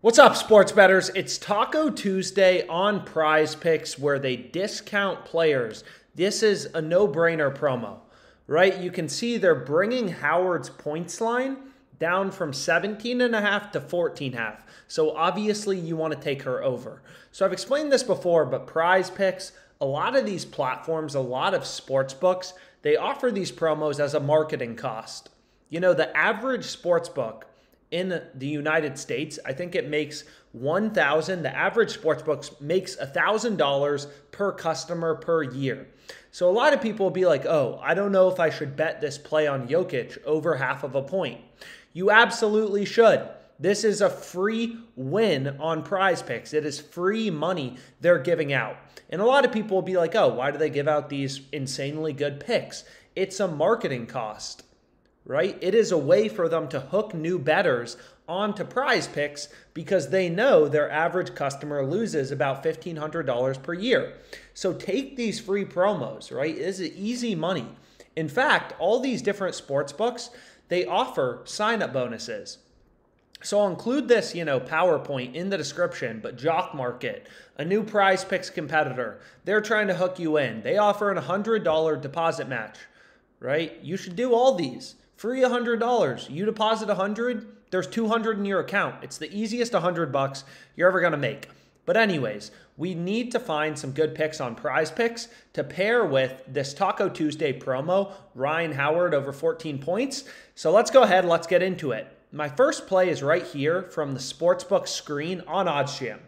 What's up, sports bettors? It's Taco Tuesday on PrizePicks where they discount players. This is a no-brainer promo, right? You can see they're bringing Howard's points line down from 17.5 to 14.5. So obviously you want to take her over. So I've explained this before, but PrizePicks, a lot of these platforms, a lot of sports books, they offer these promos as a marketing cost. You know, the average sports book in the United States, I think it makes $1,000. The average sports book makes $1,000 per customer per year. So a lot of people will be like, oh, I don't know if I should bet this play on Jokic over half of a point. You absolutely should. This is a free win on PrizePicks. It is free money they're giving out. And a lot of people will be like, oh, why do they give out these insanely good picks? It's a marketing cost, right? It is a way for them to hook new bettors onto PrizePicks because they know their average customer loses about $1,500 per year. So take these free promos, right? It is easy money. In fact, all these different sports books, they offer sign-up bonuses. So I'll include this, PowerPoint in the description, but Jock Market, a new PrizePicks competitor, they're trying to hook you in. They offer an $100 deposit match, right? You should do all these. Free $100. You deposit $100, there's $200 in your account. It's the easiest $100 you're ever going to make. But anyways, we need to find some good picks on PrizePicks to pair with this Taco Tuesday promo, Ryan Howard over 14 points. So let's go ahead, let's get into it. My first play is right here from the Sportsbook screen on OddsJam,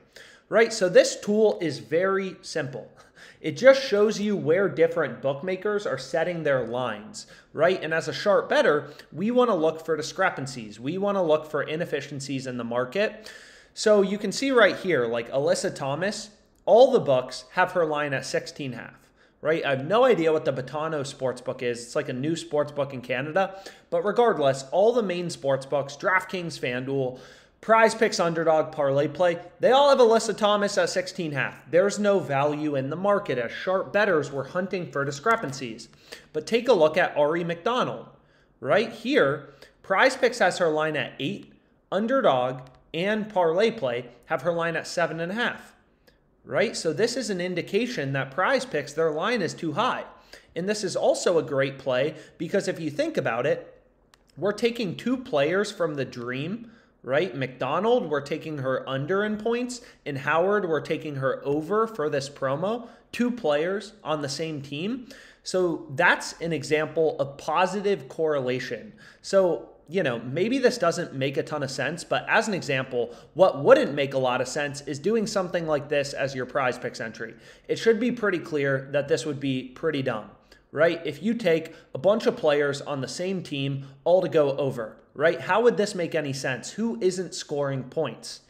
right? So this tool is very simple. It just shows you where different bookmakers are setting their lines, right? And as a sharp bettor, we want to look for discrepancies. We want to look for inefficiencies in the market. So you can see right here, like Alyssa Thomas, all the books have her line at 16.5, right? I have no idea what the Betano sportsbook is. It's like a new sportsbook in Canada. But regardless, all the main sportsbooks, DraftKings, FanDuel, PrizePicks, Underdog, Parlay Play, they all have Alyssa Thomas at 16.5. There's no value in the market as sharp bettors were hunting for discrepancies. But take a look at Ari McDonald. Right here, PrizePicks has her line at 8, Underdog and Parlay Play have her line at 7.5. Right? So this is an indication that PrizePicks, their line is too high. And this is also a great play because if you think about it, we're taking two players from the dream, right? McDonald, we're taking her under in points, and Howard, we're taking her over for this promo. Two players on the same team. So that's an example of positive correlation. So, maybe this doesn't make a ton of sense, but as an example, what wouldn't make a lot of sense is doing something like this as your PrizePicks entry. It should be pretty clear that this would be pretty dumb, right? If you take a bunch of players on the same team all to go over, right? How would this make any sense? Who isn't scoring points,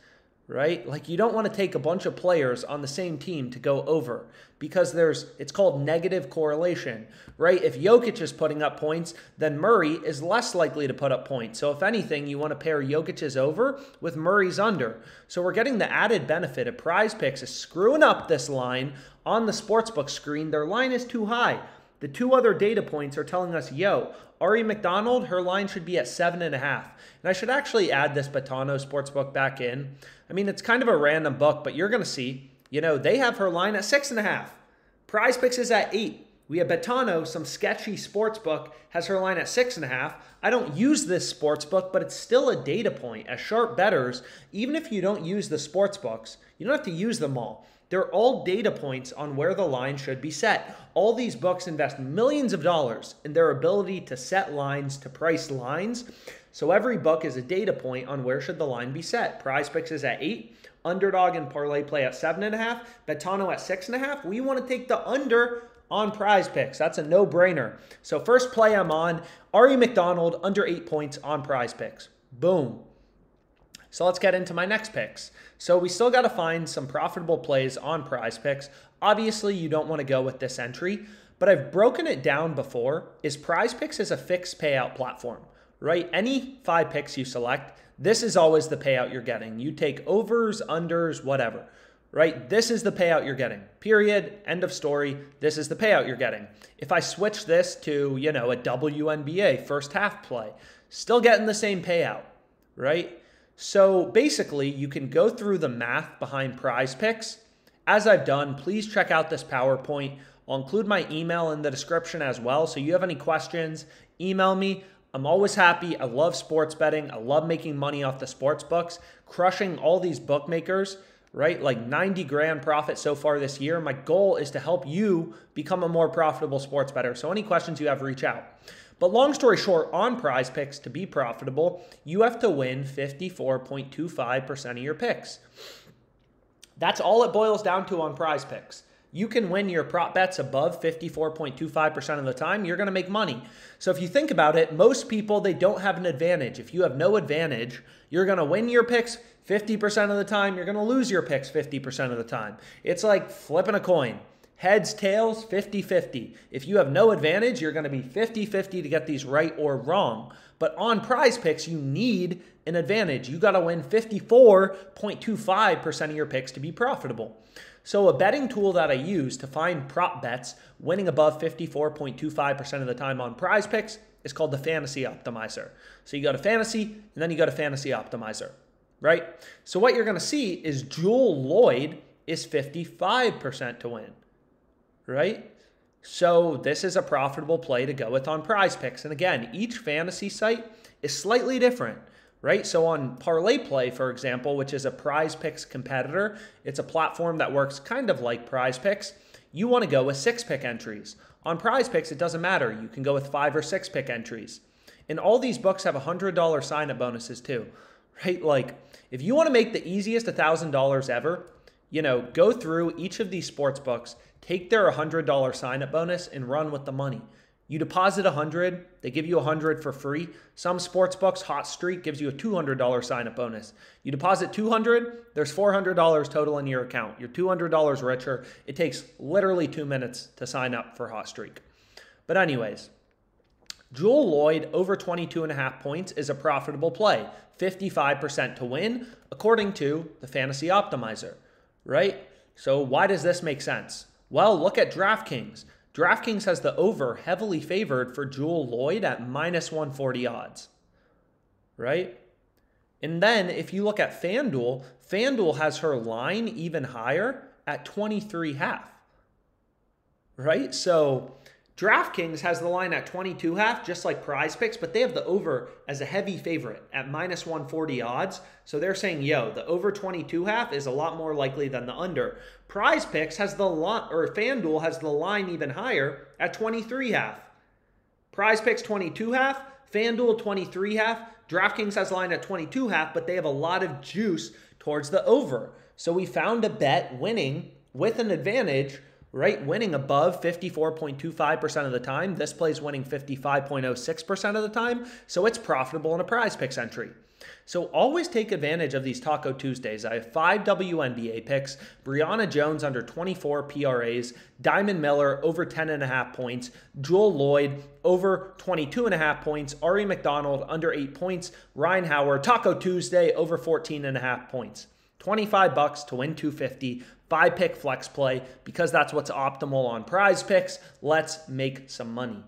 right? Like you don't want to take a bunch of players on the same team to go over because it's called negative correlation, right? If Jokic is putting up points, then Murray is less likely to put up points. So if anything, you want to pair Jokic's over with Murray's under. So we're getting the added benefit of PrizePicks is screwing up this line on the sportsbook screen. Their line is too high. The two other data points are telling us, Ari McDonald, her line should be at 7.5. And I should actually add this Betano sportsbook back in. I mean, it's kind of a random book, but you're going to see, they have her line at 6.5. PrizePicks is at 8. We have Betano, some sketchy sportsbook, has her line at 6.5. I don't use this sportsbook, but it's still a data point. As sharp bettors, even if you don't use the sportsbooks, you don't have to use them all. They're all data points on where the line should be set. All these books invest millions of dollars in their ability to set lines, to price lines. So every book is a data point on where should the line be set. PrizePicks is at 8, Underdog and Parlay Play at 7.5, Betano at 6.5. We want to take the under on PrizePicks. That's a no-brainer. So first play I'm on, Ari McDonald under 8 points on PrizePicks. Boom. So let's get into my next picks. So we still got to find some profitable plays on PrizePicks. Obviously, you don't want to go with this entry, but I've broken it down before. PrizePicks is a fixed payout platform, right? Any 5 picks you select, this is always the payout you're getting. You take overs, unders, whatever, right? This is the payout you're getting. Period. End of story. This is the payout you're getting. If I switch this to, a WNBA first half play, still getting the same payout, right? So basically, you can go through the math behind PrizePicks. As I've done, please check out this PowerPoint. I'll include my email in the description as well. So you have any questions, email me. I'm always happy. I love sports betting. I love making money off the sports books, crushing all these bookmakers, right? Like 90 grand profit so far this year. My goal is to help you become a more profitable sports bettor. So any questions you have, reach out. But long story short, on PrizePicks, to be profitable, you have to win 54.25% of your picks. That's all it boils down to on PrizePicks. You can win your prop bets above 54.25% of the time, you're going to make money. So if you think about it, most people, they don't have an advantage. If you have no advantage, you're going to win your picks 50% of the time, you're going to lose your picks 50% of the time. It's like flipping a coin. Heads, tails, 50-50. If you have no advantage, you're going to be 50-50 to get these right or wrong. But on PrizePicks, you need an advantage. You got to win 54.25% of your picks to be profitable. So a betting tool that I use to find prop bets winning above 54.25% of the time on PrizePicks is called the Fantasy Optimizer. So you go to Fantasy, and then you go to Fantasy Optimizer, right? So what you're going to see is Jewel Lloyd is 55% to win, right? So this is a profitable play to go with on PrizePicks. And again, each fantasy site is slightly different, right? So on Parlay Play, for example, which is a PrizePicks competitor, it's a platform that works kind of like PrizePicks. You want to go with 6-pick entries. On PrizePicks, it doesn't matter. You can go with 5 or 6-pick entries. And all these books have $100 sign-up bonuses too, right? Like if you want to make the easiest $1,000 ever, you know, go through each of these sports books, take their $100 sign-up bonus and run with the money. You deposit $100, they give you $100 for free. Some sports books, Hot Streak, gives you a $200 sign-up bonus. You deposit $200, there's $400 total in your account. You're $200 richer. It takes literally 2 minutes to sign up for Hot Streak. But anyways, Jewel Lloyd over 22.5 points is a profitable play. 55% to win, according to the Fantasy Optimizer, right? So why does this make sense? Well, look at DraftKings. DraftKings has the over heavily favored for Jewel Lloyd at minus 140 odds, right? And then if you look at FanDuel, FanDuel has her line even higher at 23.5, right? So DraftKings has the line at 22.5, just like PrizePicks, but they have the over as a heavy favorite at minus 140 odds. So they're saying, yo, the over 22.5 is a lot more likely than the under. PrizePicks has the line, or FanDuel has the line even higher at 23.5. PrizePicks 22.5, FanDuel 23.5. DraftKings has the line at 22.5, but they have a lot of juice towards the over. So we found a bet winning with an advantage, right? Winning above 54.25% of the time. This play's winning 55.06% of the time. So it's profitable in a PrizePicks entry. So always take advantage of these Taco Tuesdays. I have 5 WNBA picks, Brianna Jones under 24 PRAs, Diamond Miller over 10.5 points, Jewel Lloyd over 22.5 points, Ari McDonald under 8 points, Ryan Howard, Taco Tuesday over 14.5 points. $25 to win $250, 5-pick flex play because that's what's optimal on PrizePicks. Let's make some money.